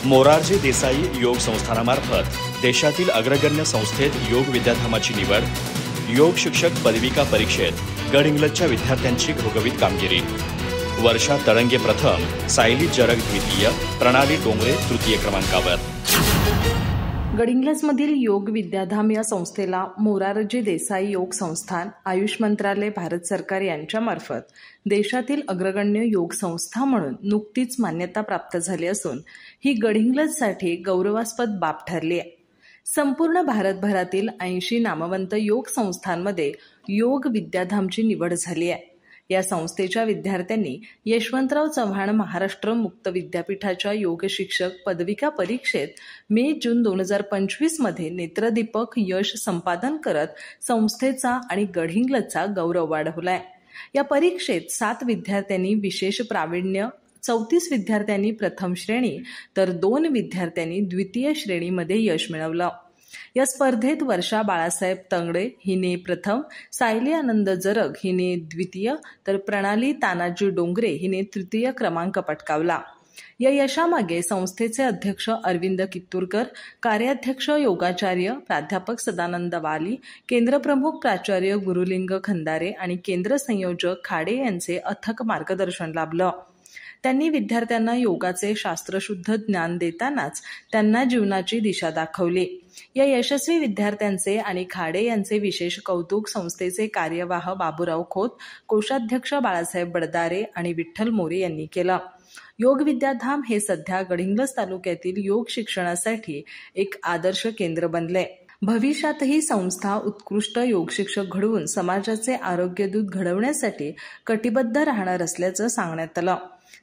मोरारजी देसाई योग संस्थानामार्फत देशातील अग्रगण्य संस्थेत योग विद्याधामाची निवड, योग शिक्षक पदविका परीक्षेत गडहिंग्लजच्या विद्यार्थ्यांची घवघवीत कामगिरी। वर्षा तळंगे प्रथम, सायली जरग द्वितीय, प्रणाली डोंगरे तृतीय क्रमांकावर। गडहिंग्लजमधील योग विद्याधाम या संस्थेला मोरारजी देसाई योग संस्थान, आयुष मंत्रालय, भारत सरकार यांच्यामार्फत देशातील अग्रगण्य योग संस्था म्हणून नुकतीच मान्यता प्राप्त झाली असून ही गडहिंग्लजसाठी गौरवास्पद बाब ठरली आहे। संपूर्ण भारतभरातील 80 नामवंत योग संस्थांमध्ये योग विद्याधामची निवड झाली आहे। या संस्थेच्या विद्यार्थ्यांनी यशवंतराव चव्हाण महाराष्ट्र मुक्त विद्यापीठाच्या योग शिक्षक पदविका परीक्षेत मे-जून 2025 मध्ये नेत्रदीपक यश संपादन करत संस्थेचा आणि गडहिंग्लजचा गौरव वाढवलाय। या परीक्षेत 7 विद्यार्थ्यांनी विशेष प्रावीण्य, 34 विद्यार्थ्यांनी प्रथम श्रेणी तर 2 विद्यार्थ्यांनी द्वितीय श्रेणीमध्ये यश मिळवलं। या स्पर्धेत वर्षा बाळासाहेब तंगडे हिने प्रथम, सायली आनंद जरग हिने द्वितीय तर प्रणाली तानाजी डोंगरे हिने तृतीय क्रमांक पटकावला। या यशामागे संस्थेचे अध्यक्ष अरविंद कित्तूरकर, कार्याध्यक्ष योगाचार्य प्राध्यापक सदानंद वाली, केंद्रप्रमुख प्राचार्य गुरुलिंग खंदारे आणि केंद्र संयोजक खाडे यांचे अथक मार्गदर्शन लाभलं। त्यांनी विद्यार्थ्यांना योगाचे शास्त्रशुद्ध ज्ञान देतानाच त्यांना जीवनाची दिशा दाखवली। या यशस्वी विद्यार्थ्यांचे आणि खाडे यांचे विशेष कौतुक संस्थेचे कार्यवाह बाबूराव खोत, कोषाध्यक्ष बाळासाहेब बडदारे आणि विठ्ठल मोरे यांनी केलं। योग विद्याधाम हे सध्या गडहिंग्लज तालुक्यातील योग शिक्षणासाठी एक आदर्श केंद्र बनले। भविष्यातही संस्था उत्कृष्ट योग शिक्षक घडवून समाजाचे आरोग्यदूत घडवण्यासाठी कटिबद्ध राहणार असल्याचं सांगण्यात आलं।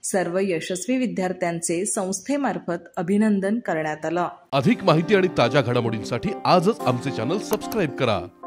सर्व यशस्वी विद्यार्थ्यांचे संस्थेमार्फत अभिनंदन करण्यात आलं। अधिक माहिती आणि ताज्या घडामोडींसाठी आजच आमचे चॅनल सबस्क्राइब करा।